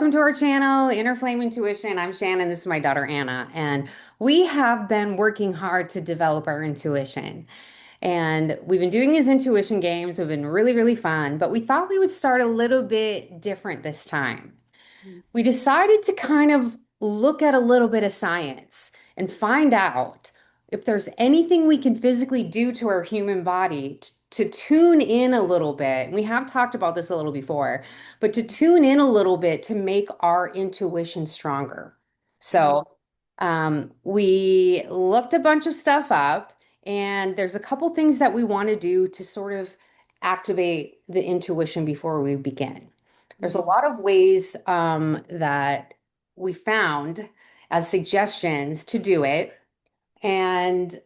welcome to our channel, Inner Flame Intuition. I'm Shannon, this is my daughter Anna, and we have been working hard to develop our intuition. And we've been doing these intuition games, have been really, really fun, but we thought we would start a little bit different this time. We decided to kind of look at a little bit of science and find out if there's anything we can physically do to our human body to tune in a little bit. We have talked about this a little before, but to tune in a little bit to make our intuition stronger. Mhm. So, we looked a bunch of stuff up, and there's a couple things that we want to do to sort of activate the intuition before we begin. There's a Mhm. lot of ways that we found as suggestions to do it. And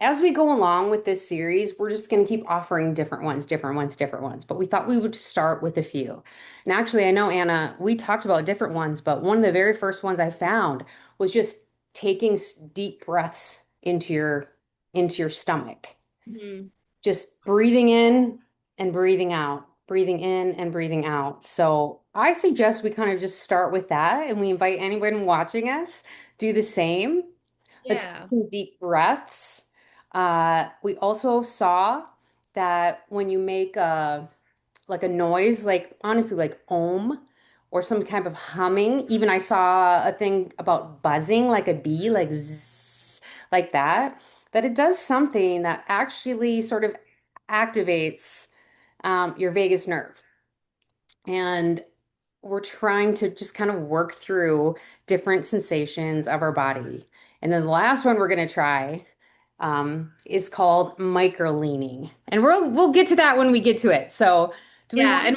as we go along with this series, we're just going to keep offering different ones, different ones, different ones. But we thought we would start with a few. And actually, I know, Anna, we talked about different ones, but one of the very first ones I found was just taking deep breaths into your stomach, Mhm. just breathing in and breathing out, breathing in and breathing out. So I suggest we kind of just start with that and we invite anyone watching us do the same, but take Yeah. some deep breaths. We also saw that when you make a noise, like honestly, like om or some kind of humming, even I saw a thing about buzzing like a bee, like zzz, like that it does something that actually sort of activates your vagus nerve. And we're trying to just kind of work through different sensations of our body. And then the last one we're going to try is called micro leaning. And we'll get to that when we get to it. So, do we Yeah, want and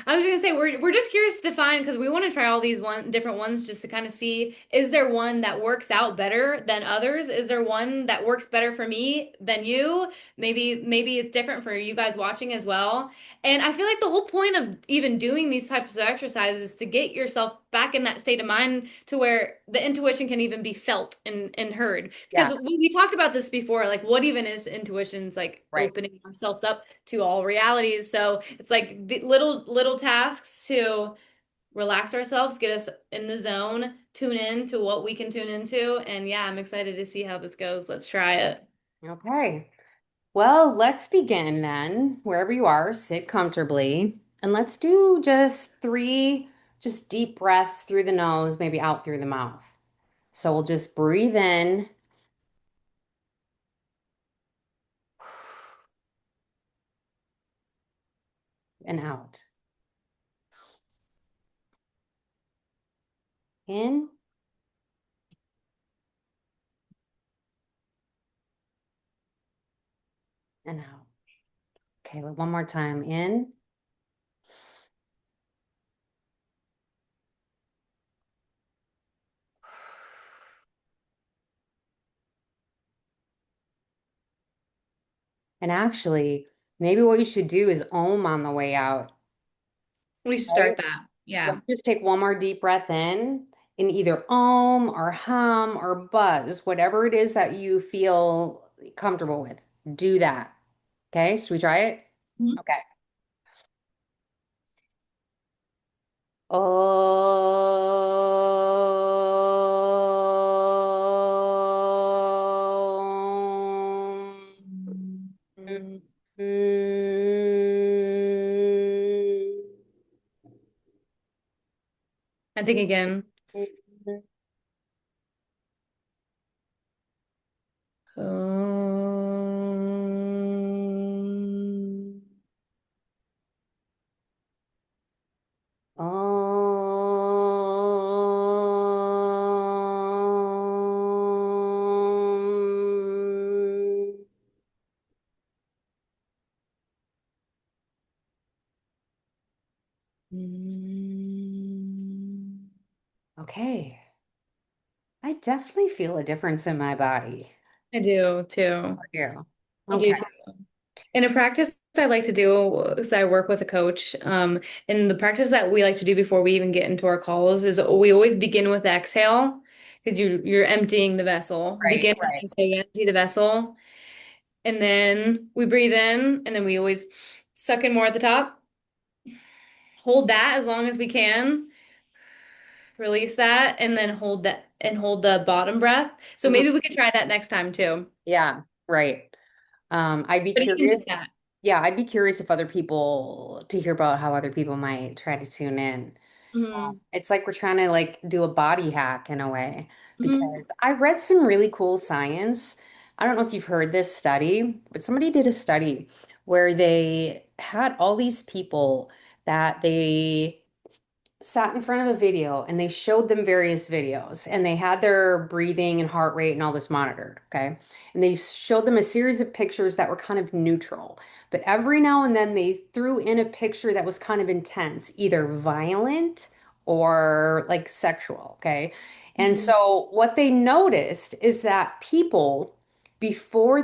I was gonna say we're just curious to find because we want to try all these one different ones just to kind of see, is there one that works out better than others? Is there one that works better for me than you? Maybe it's different for you guys watching as well. And I feel like the whole point of even doing these types of exercises is to get yourself back in that state of mind to where the intuition can even be felt and heard. yeah, Because we talked about this before, like what even is intuition? It's like right. opening ourselves up to all realities. So it's like the little tasks to relax ourselves, get us in the zone, tune in to what we can tune into. And yeah, I'm excited to see how this goes. Let's try it. Okay. Well, let's begin then. Wherever you are, sit comfortably. And let's do just three just deep breaths through the nose, maybe out through the mouth. So we'll just breathe in and out. In and out. Okay, one more time. In and actually, maybe what you should do is om on the way out. We should Right? start that. Let's Yeah. just take one more deep breath in either om or hum or buzz, whatever it is that you feel comfortable with. Do that. Okay, so we try it? Mhm. Okay. Om. Mm. I think again. Um, Om. mm. Okay. I definitely feel a difference in my body. I do too. Yeah. I do Okay. too. In a practice I like to do is I work with a coach. And the practice that we like to do before we even get into our calls is we always begin with exhale because you're emptying the vessel. Right, Begin with right. exhale, you empty the vessel, and then we breathe in, and then we always suck in more at the top, hold that as long as we can, release that, and then hold that and hold the bottom breath. So Mhm. maybe we could try that next time too. Yeah, right. I'd be But even curious. just that. Yeah, I'd be curious if other people to hear about how other people might try to tune in. Hmm. It's like we're trying to like do a body hack in a way because Hmm. I read some really cool science. I don't know if you've heard this study, but somebody did a study where they had all these people that they sat in front of a video and they showed them various videos and they had their breathing and heart rate and all this monitored, okay? And they showed them a series of pictures that were kind of neutral. But every now and then they threw in a picture that was kind of intense, either violent or like sexual, okay? And Hmm. so what they noticed is that people before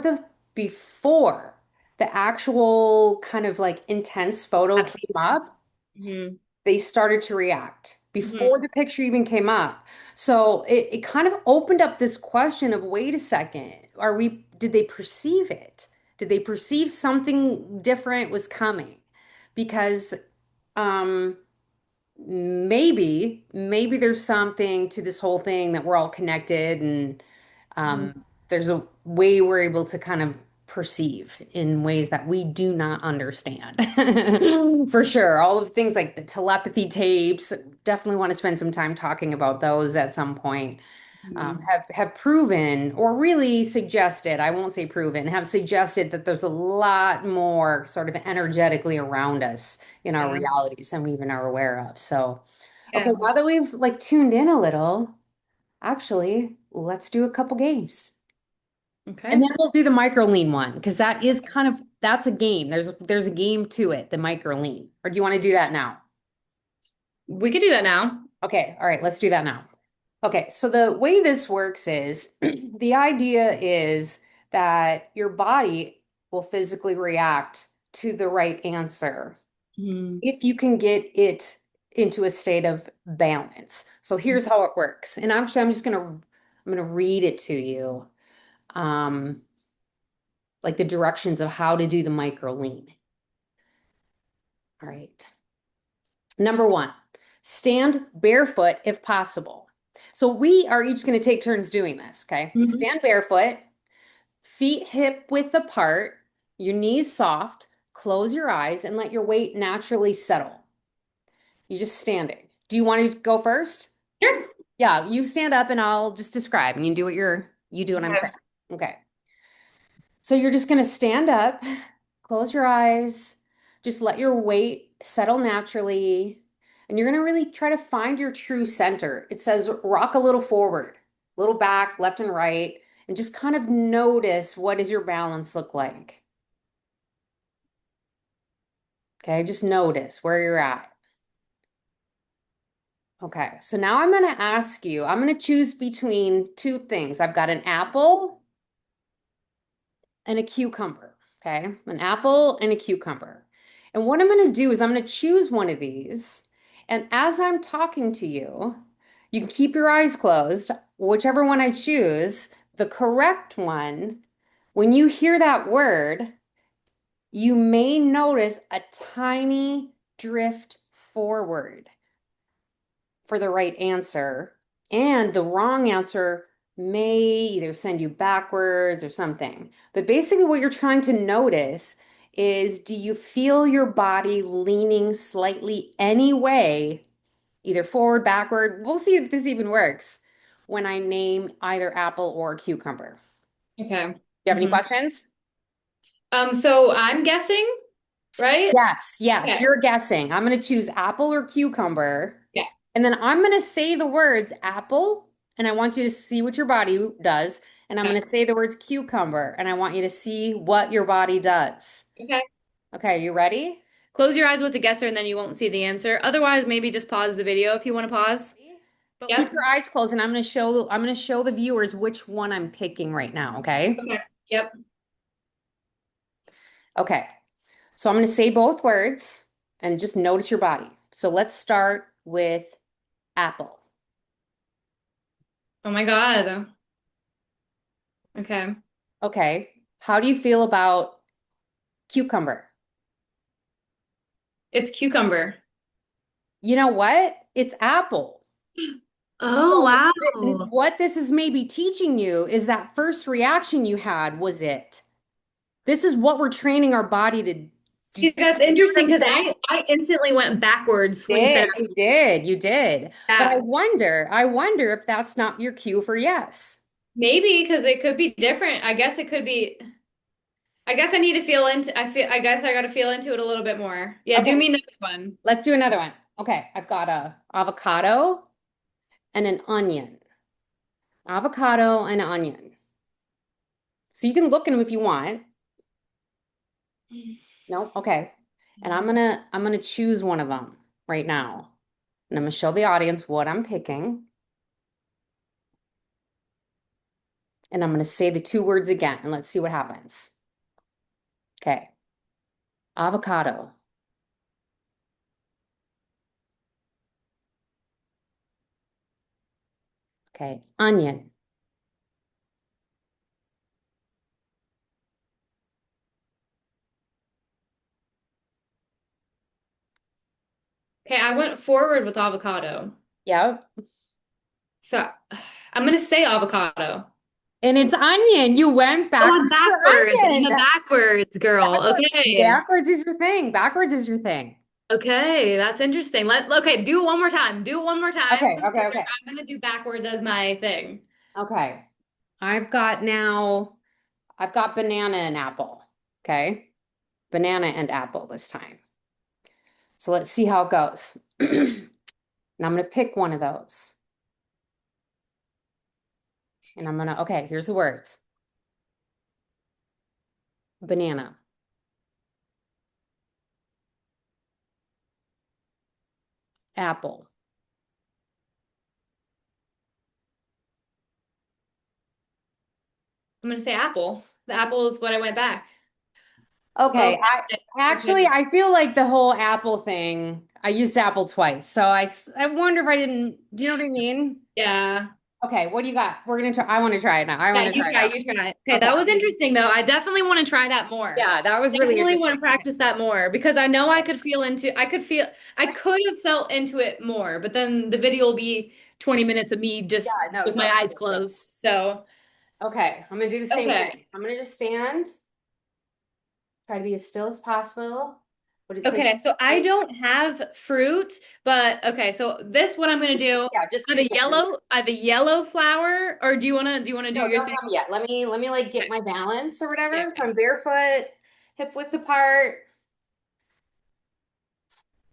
before the actual kind of like intense photo That came up, sequence. Hmm. they started to react before Hmm. the picture even came up. So it kind of opened up this question of, wait a second, did they perceive it? Did they perceive something different was coming? Because um, maybe there's something to this whole thing that we're all connected and Hmm. there's a way we're able to kind of perceive in ways that we do not understand. For sure. All of things like the telepathy tapes, definitely want to spend some time talking about those at some point. Hmm. Have proven or really suggested, I won't say proven, have suggested that there's a lot more sort of energetically around us in our Yeah. realities than we even are aware of. So, okay, Yeah. now that we've like tuned in a little, actually, let's do a couple games. And Okay. then we'll do the micro lean one because that is kind of that's a game. There's a game to it, the micro lean. Or do you want to do that now? We could do that now. Okay, all right, let's do that now. Okay, so the way this works is the idea is that your body will physically react to the right answer Hmm. if you can get it into a state of balance. So here's how it works. And actually I'm gonna read it to you. Um, like the directions of how to do the micro lean. All right. Number one, stand barefoot if possible. So we are each going to take turns doing this, okay? Hmm. Stand barefoot, feet hip width apart, your knees soft, close your eyes, and let your weight naturally settle. You're just standing. Do you want to go first? Sure. Yeah, you stand up and I'll just describe and you do what I'm saying. Okay. Okay. So you're just going to stand up, close your eyes, just let your weight settle naturally, and you're going to really try to find your true center. It says rock a little forward, a little back, left and right, and just kind of notice what does your balance look like. Okay, just notice where you're at. Okay, so now I'm going to ask you, I'm going to choose between two things. I've got an apple and a cucumber. Okay, an apple and a cucumber. And what I'm going to do is I'm going to choose one of these. And as I'm talking to you, you can keep your eyes closed, whichever one I choose, the correct one. When you hear that word, you may notice a tiny drift forward for the right answer, and the wrong answer may either send you backwards or something. But basically, what you're trying to notice is do you feel your body leaning slightly any way, either forward, backward? We'll see if this even works when I name either apple or cucumber. Okay. Do you have any Hmm. questions? So I'm guessing, right? Yes, yes, Okay. you're guessing. I'm going to choose apple or cucumber. Yeah. And then I'm going to say the words apple, and I want you to see what your body does. And I'm Okay. going to say the words cucumber, and I want you to see what your body does. Okay. Okay, you ready? Close your eyes with the guesser and then you won't see the answer. Otherwise, maybe just pause the video if you want to pause. But keep Yep. your eyes closed, and I'm going to show the viewers which one I'm picking right now, okay? Okay. Yep. Okay. So I'm going to say both words and just notice your body. So let's start with apple. Oh my God. Okay. Okay. How do you feel about cucumber? It's cucumber. You know what? It's apple. Oh, So wow. what this is maybe teaching you is that first reaction you had was it. This is what we're training our body to do. See, that's You know what interesting I'm because saying? I instantly went backwards when you said You did. But that. I wonder if that's not your cue for yes. Maybe because it could be different. I guess it could be. I guess I need to feel into. I guess I got to feel into it a little bit more. Yeah, do Okay, me another one. let's do another one. Okay, I've got a avocado and an onion. Avocado and onion. So you can look at them if you want. No, okay. And I'm gonna choose one of them right now. And I'm gonna show the audience what I'm picking. And I'm gonna say the two words again and let's see what happens. Okay. Avocado. Okay. Onion. Okay, I went forward with avocado. Yep. So I'm gonna say avocado. And it's onion. You went Oh, backwards I'm for backwards. I'm onion. a backwards girl. Backwards. Okay. Backwards is your thing. Backwards is your thing. Okay, that's interesting. Okay, do it one more time. Do it one more time. Okay, okay, okay. I'm gonna do backwards as my thing. Okay. I've got now, I've got banana and apple. Okay. Banana and apple this time. So let's see how it goes. And I'm going to pick one of those. And I'm going to, okay, here's the words. Banana, apple. I'm gonna say apple. The apple is what I went back. Okay, Okay. actually, Okay. I feel like the whole apple thing, I used apple twice. So I wonder if I didn't, do you know what I mean? Yeah. Okay, what do you got? We're going to try, I want to try it now. I Yeah, want to try it you try. now. Okay, Okay. that was interesting though. I definitely want to try that more. Yeah, that was really Definitely want interesting. to practice that more because I know I could have felt into it more, but then the video will be 20 minutes of me Yeah, just no, with my totally. eyes closed. So, Okay, I'm going to do the same okay. thing. I'm going to just stand, try to be as still as possible. What it says, Okay, so I don't have fruit, but okay, so this what I'm gonna do. yeah, just choose one. I have a yellow flower, or do you wanna do No, your don't thing? come yet. Let me like get Okay, my balance or okay, whatever. So okay. I'm barefoot, hip width apart.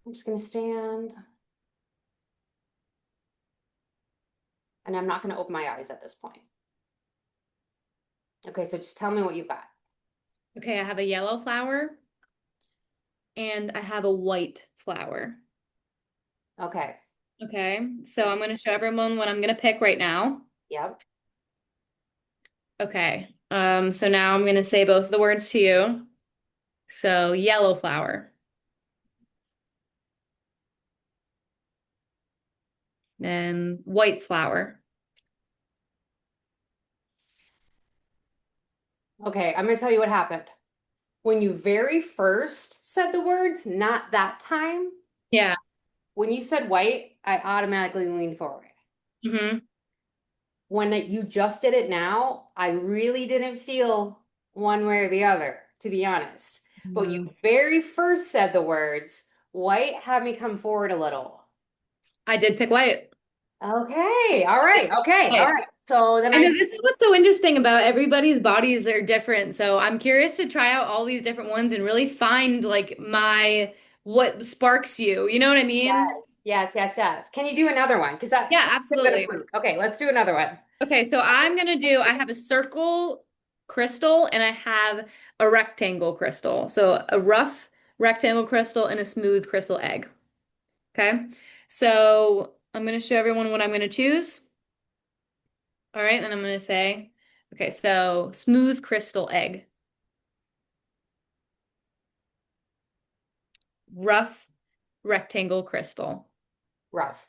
I'm just gonna stand and I'm not gonna open my eyes at this point. Okay, so just tell me what you've got. Okay, I have a yellow flower and I have a white flower. Okay. Okay, so I'm gonna show everyone what I'm gonna pick right now. Yep. Okay, so now I'm gonna say both the words to you. So yellow flower, then white flower. Okay, I'm gonna tell you what happened. When you very first said the words, not that time, Yeah. when you said white, I automatically leaned forward. Mm-hmm. You just did it now, I really didn't feel one way or the other, to be honest. But when you very first said the words, white had me come forward a little. I did pick white. Okay, all right, okay, all Okay. right. So then I know I, this is what's so interesting about everybody's bodies are different. So I'm curious to try out all these different ones and really find like my what sparks you. You know what I mean? yes. Can you do another one? Because that Yeah, took a bit of absolutely. proof. Okay, let's do another one. Okay, so I have a circle crystal and I have a rectangle crystal. So a rough rectangle crystal and a smooth crystal egg. Okay. So I'm gonna show everyone what I'm gonna choose. All right, then I'm gonna say, okay, so smooth crystal egg, rough rectangle crystal. Rough.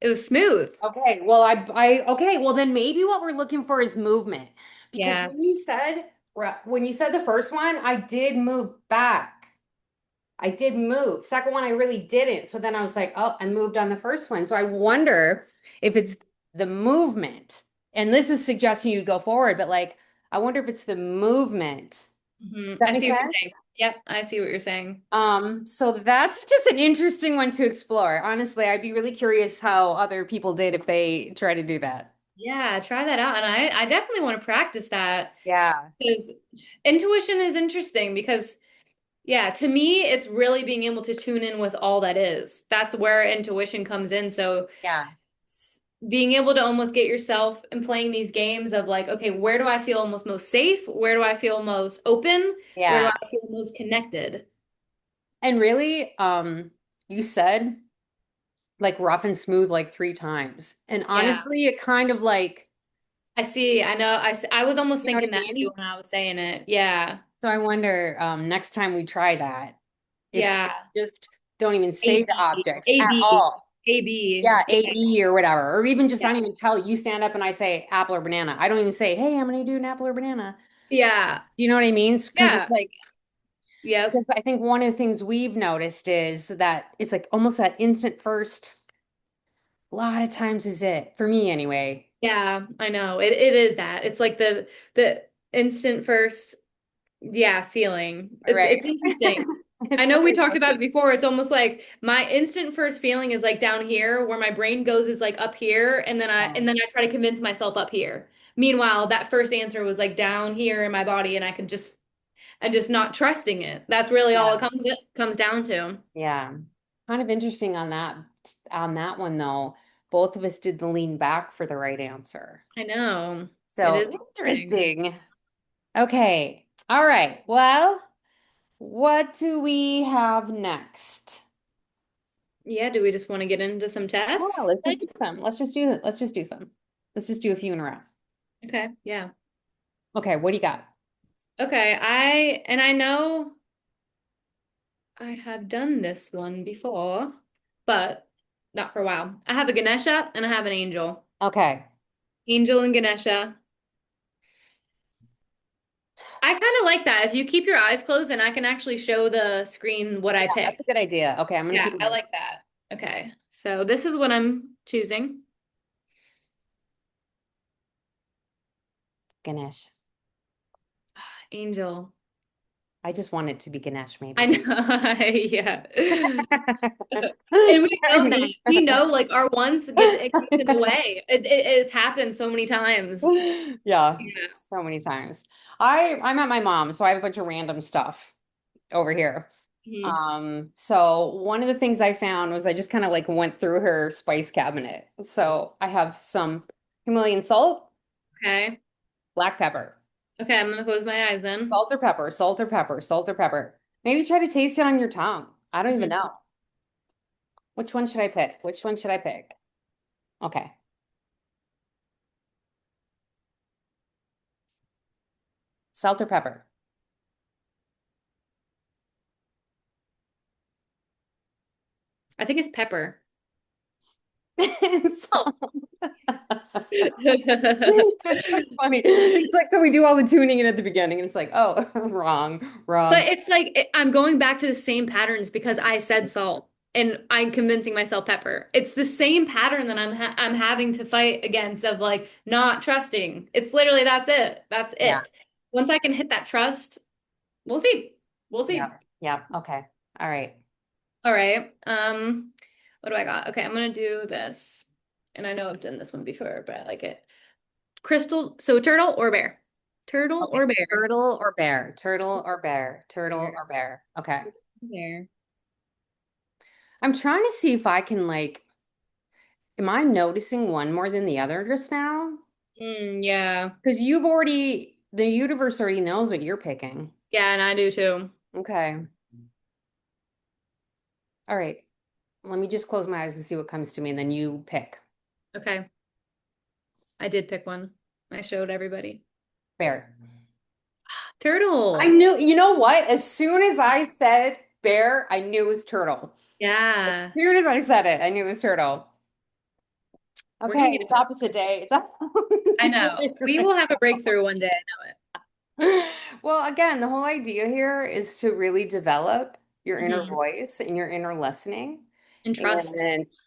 It was smooth. Okay, well, okay, well, then maybe what we're looking for is movement. Because Yeah. when you said the first one, I did move back. I did move. Second one, I really didn't. So then I was like, oh, I moved on the first one. So I wonder if it's the movement. And this is suggesting you go forward, but like, I wonder if it's the movement. Does that I make see what you're sense? saying. Yep, I see what you're saying. So that's just an interesting one to explore. Honestly, I'd be really curious how other people did if they try to do that. Yeah, try that out. And I definitely want to practice that Yeah. because intuition is interesting because, yeah, to me, it's really being able to tune in with all that is. That's where intuition comes in. So Yeah. being able to almost get yourself and playing these games of like, okay, where do I feel almost most safe? Where do I feel most open? Where do Yeah. I feel most connected? And really, you said like rough and smooth like three times. And Yeah, honestly, it kind of like, I see. I know. I was almost you know what I thinking that too mean? when I was saying it. Yeah. So I wonder, next time we try that, if Yeah. just don't even say the AB. objects at AB. all. AB. Yeah, Yeah. AB or whatever. Or even just Yeah. I don't even tell you stand up and I say apple or banana. I don't even say, hey, I'm gonna do an apple or banana. Yeah. Do you know what I mean? Because it's Yeah. like, because Yep. I think one of the things we've noticed is that it's like almost that instant first, a lot of times is it, for me anyway. Yeah, I know. It is that. It's like the instant first, yeah, feeling. Right. It's interesting. I It's so know we talked about interesting. it before. It's almost like my instant first feeling is like down here, where my brain goes is like up here, and then Yeah. I try to convince myself up here. Meanwhile, that first answer was like down here in my body, and I'm just not trusting it. That's really all Yeah. it comes down to. Yeah. Kind of interesting on that one though. Both of us did the lean back for the right answer. I know. It So is interesting. interesting. Okay. All right. Well, what do we have next? Yeah, do we just want to get into some Yeah, tests? let's just do some. Let's just do some. Let's just do a few in a row. Okay, yeah. Okay, what do you got? Okay, I know I have done this one before, but not for a while. I have a Ganesha and I have an angel. Okay. Angel and Ganesha. I kind of like that. If you keep your eyes closed, then I can actually show the screen what I Yeah, that's a picked. good idea. Okay, I'm gonna Yeah, keep I mine. like that. Okay, so this is what I'm choosing. Ganesh. Angel. I just want it to be Ganesh, I maybe. know. Yeah. And we've known that. Sorry. We know like our ones gets in the way. It's happened so many times. Yeah, Yeah. so many times. I'm at my mom, so I have a bunch of random stuff over here. Mhm. So one of the things I found was I just kind of like went through her spice cabinet. So I have some Himalayan salt, Okay. black pepper, Okay, I'm gonna close my eyes then. salt or pepper, salt or pepper, salt or pepper. Maybe try to taste it on your tongue. I don't even Mhm. know. Which one should I pick? Which one should I pick? Okay. Salt or pepper? I think it's pepper. Oh. Salt. It's so funny. It's like so we do all the tuning in at the beginning, and it's like, oh, wrong, But wrong. it's like I'm going back to the same patterns because I said salt and I'm convincing myself pepper. It's the same pattern that I'm having to fight against of like not trusting. It's literally that's it. That's Yeah, it. Once I can hit that trust, we'll see. We'll yeah, see. yeah. Okay. All right. All right. What do I got? Okay, I'm gonna do this. And I know I've done this one before, but I like it. Crystal, so turtle or bear? Turtle Okay. or bear? Turtle or bear? Turtle or bear? Turtle Bear. or bear? Okay. Bear. I'm trying to see if I can like, am I noticing one more than the other just now? Yeah. Because the universe already knows what you're picking. Yeah, and I do too. Okay. All right. Let me just close my eyes and see what comes to me, and then you pick. Okay. I did pick one. I showed everybody. Bear. I Turtle. knew, you know what? As soon as I said bear, I knew it was turtle. As Yeah. soon as I said it, I knew it was turtle. We're Okay, gonna get it's it. opposite day. It's I know. We will have a breakthrough one day. I know it. well, again, the whole idea here is to really develop your inner Hmm. voice and your inner listening. And trust.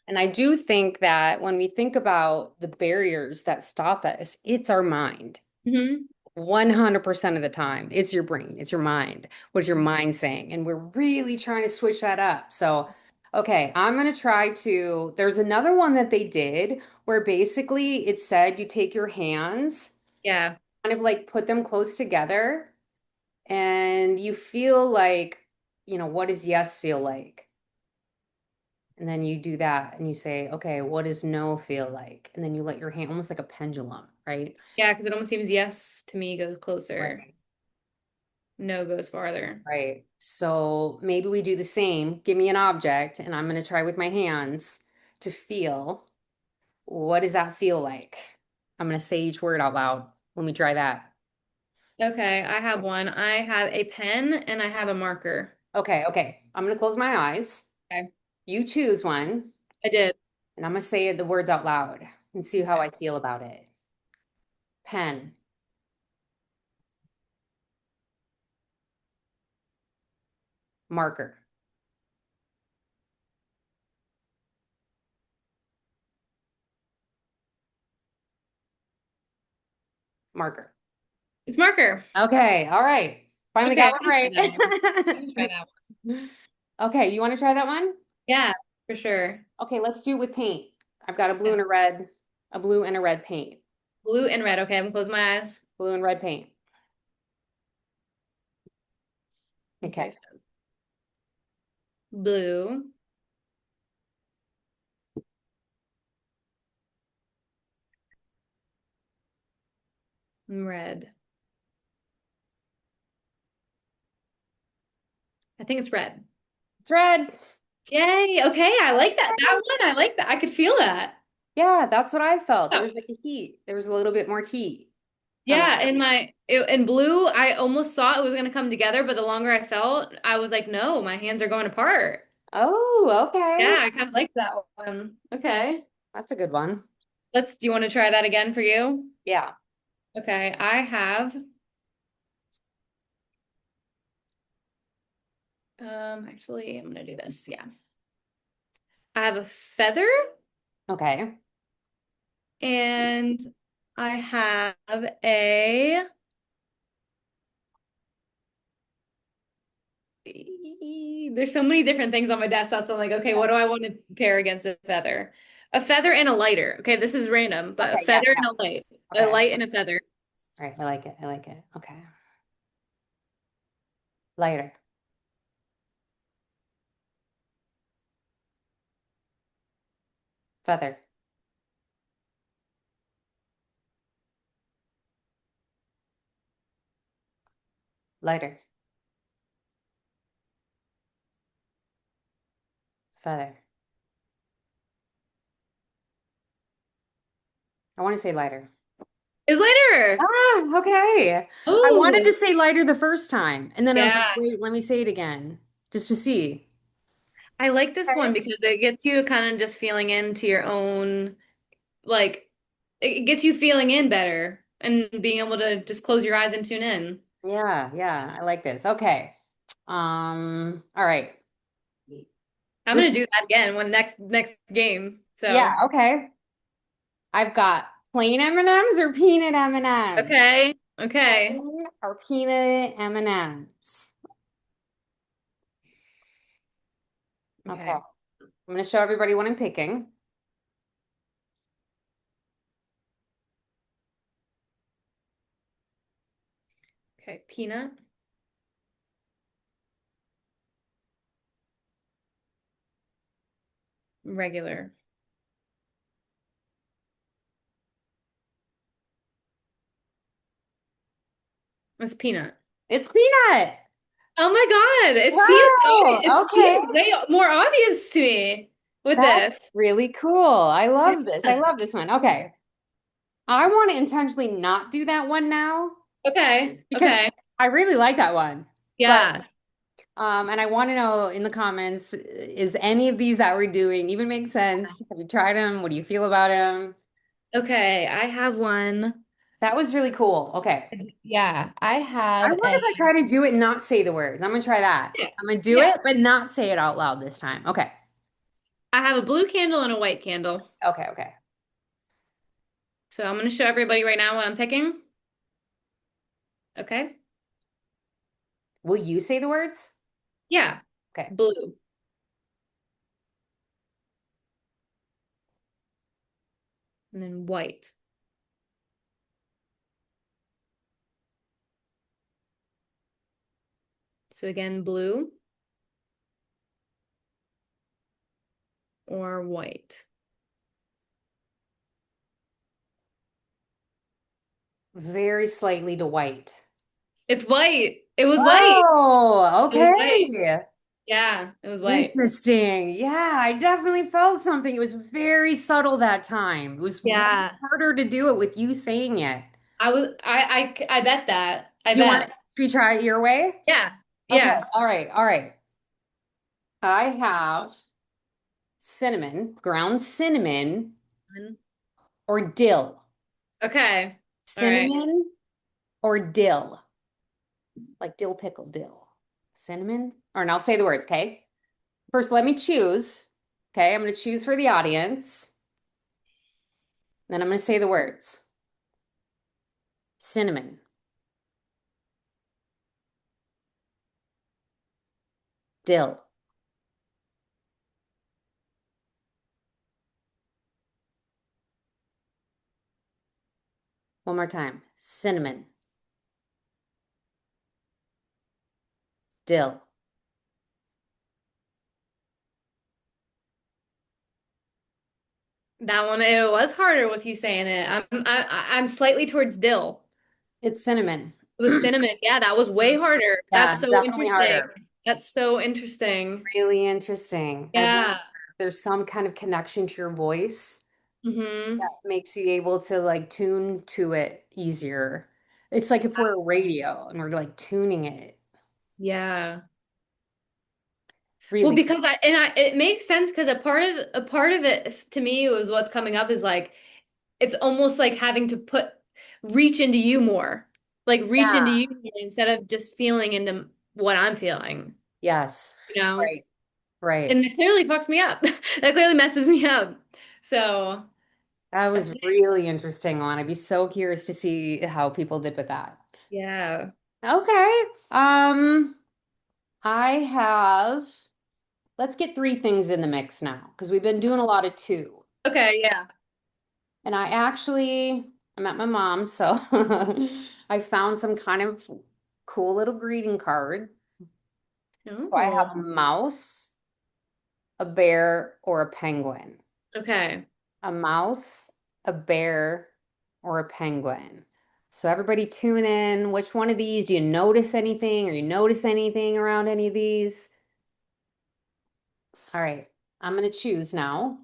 And I do think that when we think about the barriers that stop us, it's our mind. Hmm. 100% of the time, it's your brain, it's your mind. What's your mind saying? And we're really trying to switch that up. So, okay, I'm going to try to. There's another one that they did where basically it said you take your hands, Yeah. kind of like put them close together, and you feel like, what does yes feel like? And then you do that and you say, okay, what does no feel like? And then you let your hand, almost like a pendulum, right? Yeah, because it almost seems yes to me goes closer. Right. No goes farther. Right. So maybe we do the same. Give me an object, and I'm going to try with my hands to feel what does that feel like? I'm going to say each word out loud. Let me try that. Okay, I have one. I have a pen and I have a marker. Okay, okay. I'm going to close my eyes. Okay. You choose one, I did. and I'm going to say the words out loud and see how Okay. I feel about it. Pen, marker, marker. It's marker. Okay, all right. Finally Okay, got I one can try right. that one. I can try that one. Okay, you want to try that one? Yeah, for sure. Okay, let's do it with paint. I've got Okay. a blue and a red paint. Blue and red. Okay, I'm gonna close my eyes. Blue and red paint. Okay, Okay. so blue, and red. I think it's red. It's red. Yay. Okay, I like that. Okay. That one, I like that. I could feel that. Yeah, that's what I felt. There Oh. was like a heat. There was a little bit more heat coming. Yeah, in blue, I almost thought it was gonna come together, but the longer I felt, I was like, no, my hands are going apart. Oh, okay. Yeah, I kind of like that one. Okay. That's a good one. Do you want to try that again for you? Yeah. Okay, I have actually I'm gonna do this. Yeah. I have a feather Okay. and I have a there's so many different things on my desk. That's I'm like, okay, what do I want to pair against a feather? A feather and a lighter. Okay, this is random, but a Okay. Yeah. feather Yeah. and a Okay. light and a feather. All right. I like it. I like it. Okay. Lighter. Feather. Lighter. Feather. I want to say lighter. Is lighter. Ah, okay. I wanted to Oh, say lighter the first time, and then I was like, yeah. wait, let me say it again, just to see. I like this Okay. one because it gets you kind of just feeling into your own, like, it gets you feeling in better and being able to just close your eyes and tune in. Yeah, yeah, I like this. Okay. All right. I'm This, gonna do that again when next game. yeah, So, okay. I've got plain M&Ms or peanut M&Ms. okay, okay, Plain or peanut M&Ms. Okay. okay, I'm going to show everybody what I'm picking. okay. Peanut, regular. It's peanut. It's peanut. Oh my God, Wow. it Okay. seems way more obvious to me with That's this. really cool. I love this. I love this one. Okay. I want to intentionally not do that one now Okay, because okay. I really like that one. But Yeah. and I want to know in the comments, is any of these that we're doing even make sense? Have you tried them? What do you feel about them? Okay, I have one. That was really cool. Okay. Yeah, I I have wonder a if I try to do it and not say the words. I'm gonna try that. yeah. I'm gonna do Yeah. it, but not say it out loud this time. Okay. I have a blue candle and a white candle. Okay, okay. So I'm going to show everybody right now what I'm picking. Okay. Will you say the words? Yeah. Okay. Blue and then white. So again, blue or white. Very slightly to white. It's white. It was white. Oh, It was white. okay. Yeah, it was white. Interesting. Yeah, I definitely felt something. It was very subtle that time. It was way Yeah. harder to do it with you saying it. I bet that. I Do you want bet. to try it your way? Yeah. Okay, Yeah. all right, all right. I have cinnamon, ground cinnamon, or dill. Okay. All right. Cinnamon or dill, like dill pickle dill. Cinnamon, or and I'll say the words, okay? First, let me choose. Okay, I'm going to choose for the audience. Then I'm going to say the words. Cinnamon, dill. One more time. Cinnamon, dill. That one it was harder with you saying it. I'm slightly towards dill. It's cinnamon. It was cinnamon. Yeah, that was way harder. That's Yeah, so definitely interesting. harder. That's so interesting. Really interesting. I wonder Yeah. if there's some kind of connection to your voice Hmm. that makes you able to like tune to it easier. It's like if we're a radio and we're like tuning it. Yeah. Well, Really. because it makes sense because a part of it to me was what's coming up is like it's almost like having to put reach into you more. Like reach into Yeah. you more instead of just feeling into what I'm feeling, Yes. you know? Right. Right. And that clearly fucks me up. That clearly messes me up. So, That was okay. really interesting one. I'd be so curious to see how people did with that. Yeah. Okay. I have, let's get three things in the mix now because we've been doing a lot of two. Okay, yeah. And I'm at my mom's, so I found some kind of cool little greeting card. So I Oh, have a mouse, a bear, or a penguin. okay. A mouse, a bear, or a penguin. So everybody tune in. Which one of these do you notice anything or you notice anything around any of these? All right, I'm going to choose now.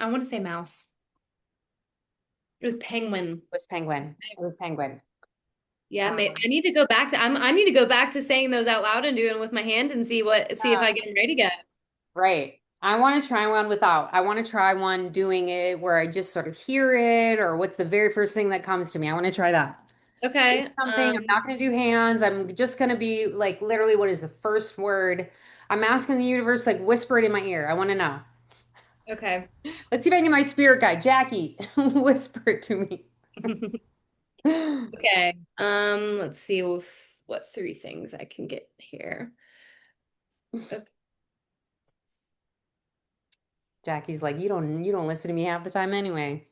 I want to say mouse. It was penguin. It was penguin. It was penguin. Yeah, Um, I need to go back to I need to go back to saying those out loud and doing with my hand and see if I yeah, get them right again. right. I want to try one without. I want to try one doing it where I just sort of hear it or what's the very first thing that comes to me. I want to try that. Okay. Something. I'm not going to do hands. I'm just going to be like literally what is the first word? I'm asking the universe, like whisper it in my ear. I want to know. Okay. Let's see if I can get my spirit guide. Jackie, whisper it to me. Okay. Let's see what three things I can get here. Okay. Jackie's like, you don't listen to me half the time anyway.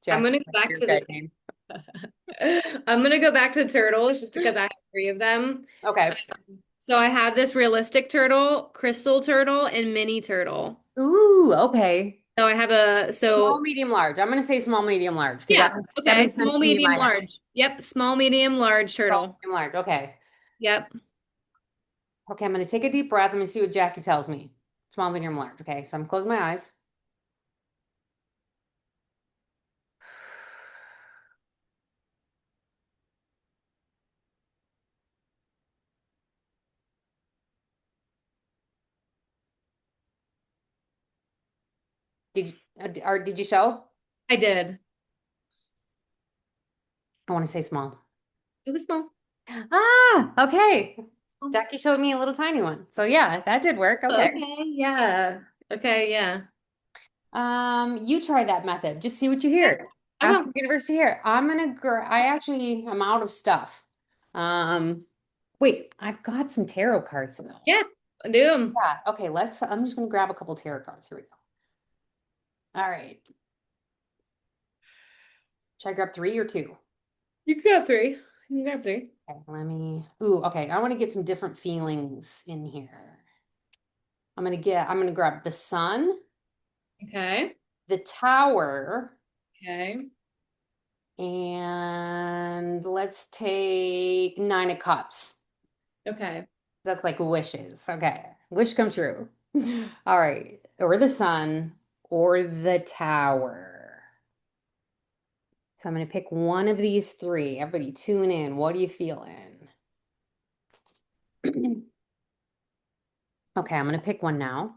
I'm Jackie's gonna go my back spirit to guide name. I'm gonna go back to turtles just because I have three of them. Okay. So I have this realistic turtle, crystal turtle, and mini turtle. Ooh, okay. So I have a Small, so medium, large. I'm gonna say small, medium, large because yeah, that okay. makes sense Small, to me in medium, my head. large. Yep, small, medium, large Small, turtle. medium, large. Okay. Yep. Okay, I'm gonna take a deep breath. I'm gonna see what Jackie tells me. Small, medium, large. Okay, so I'm closing my eyes. Did you or did you show? I did. I want to say small. It was small. Ah, okay. Small. Jackie showed me a little tiny one. So yeah, that did work. Okay. Okay, yeah. Okay, yeah. You try that method. Just see what you Okay. hear. I Ask will. your university here. I actually am out of stuff. Um, wait, I've got some tarot cards though. Yeah, do them. Yeah. Okay, I'm just gonna grab a couple tarot cards. Here we go. All right. Should I grab three or two? You can grab three. You can grab three. Okay, okay. I want to get some different feelings in here. I'm gonna grab the sun, Okay. the tower, Okay. and let's take nine of cups. Okay. That's like wishes. Okay. Wish come true. All right. Or the sun or the tower. So I'm gonna pick one of these three. Everybody tune in. What are you feeling? Okay, I'm gonna pick one now.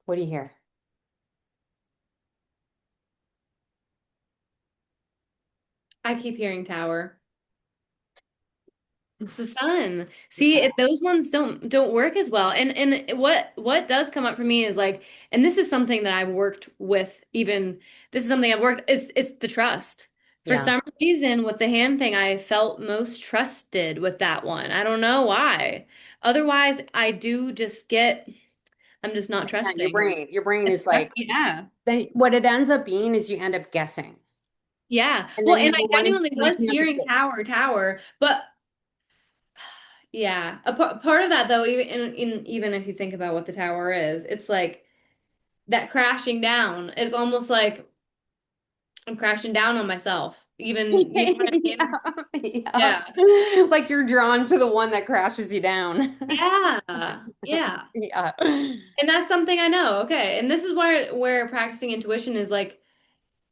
What do you hear? I keep hearing tower. It's the sun. See, those ones don't work as well. And what does come up for me is like, and this is something that I've worked with even this is something I've worked it's the trust. For Yeah. some reason with the hand thing, I felt most trusted with that one. I don't know why. Otherwise, I do just get I'm just not Yeah, your trusting. brain It's is trust, like, yeah. what it ends up being is you end up guessing. Yeah. And Well, then and number I one, genuinely you was can't hearing predict. tower, tower, but yeah, part of that though, even if you think about what the tower is, it's like that crashing down is almost like I'm crashing down on myself. Even you know what I mean? Yeah. Yeah. Yeah. Like you're drawn to the one that crashes you down. Yeah. Yeah. Yeah. And that's something I know. Okay. And this is where practicing intuition is like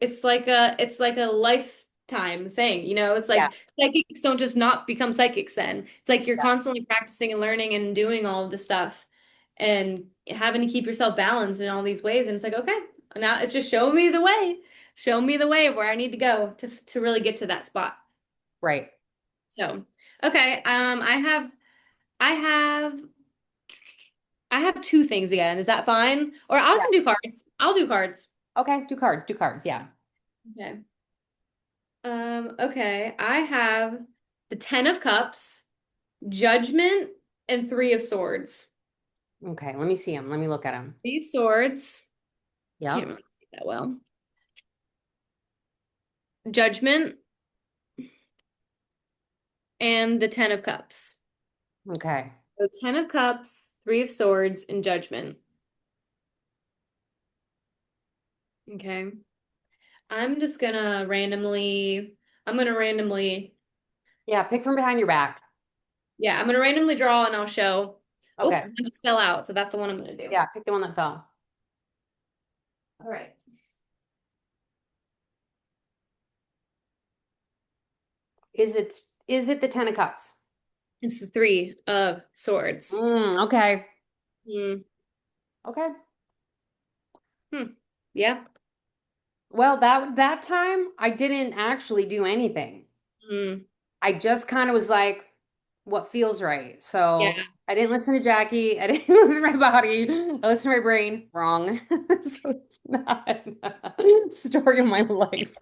it's like a lifetime thing, you know? It's Yeah, like psychics don't just not become psychics then. It's like you're constantly practicing and learning and doing all of this stuff and having to keep yourself balanced in all these ways. And it's like, okay, now it's just show me the way. Show me the way of where I need to go to really get to that spot. right. So, okay, I have I have two things again. Is that fine? Or I Yeah. can do cards. I'll do cards. Okay, do cards, do cards. Yeah. Okay. Okay. I have the Ten of Cups, Judgment, and Three of Swords. Okay, let me see them. Let me look at them. Three of Swords. Can't Yep. really see that well. Judgment and the Ten of Cups. Okay. So Ten of Cups, Three of Swords, and Judgment. Okay. I'm just gonna randomly, I'm gonna randomly, Yeah, pick from behind your back. yeah, I'm gonna randomly draw and I'll show. Oh, Okay. one just fell out, so that's the one I'm gonna do. Yeah, pick the one that fell. All right. Is it the Ten of Cups? It's the Three of Swords. Okay. Hmm. Okay. Hmm. Yeah. Well, that time I didn't actually do anything. Hmm. I just kind of was like, what feels right. Yeah. So I didn't listen to Jackie. I didn't listen to my body. I listened to my brain. Wrong. So it's not a story of my life.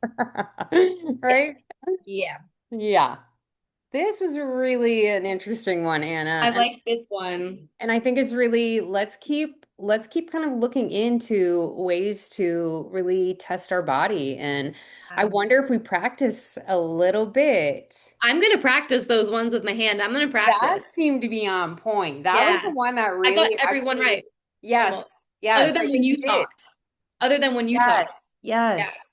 Yeah. Right? Yeah. Yeah. This was really an interesting one, I Anna. liked this one. And I think it's really let's keep kind of looking into ways to really test our body. And I Um, wonder if we practice a little bit. I'm gonna practice those ones with my hand. I'm gonna That practice. seemed to be on point. That was the Yeah. one that I got really everyone actually, right. yes, Almost. Other yes, I than when think you you did. talked. Other than when you Yes, talked. Yeah. yes.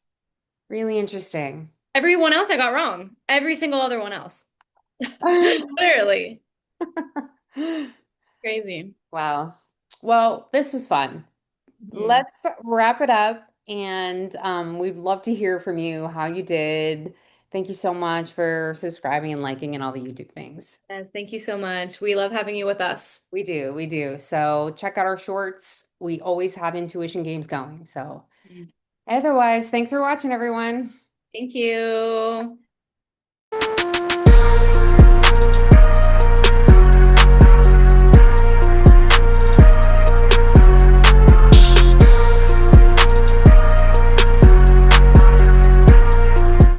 Really interesting. Everyone else I got wrong. Every single other one else. Literally. Crazy. Wow. Well, this was fun. Mhm. Let's wrap it up, and we'd love to hear from you how you did. Thank you so much for subscribing and liking and all the YouTube things. Thank you so much. We love having you with us. We do, we do. So check out our shorts. We always have intuition games going. So otherwise, thanks for watching, everyone. Thank you.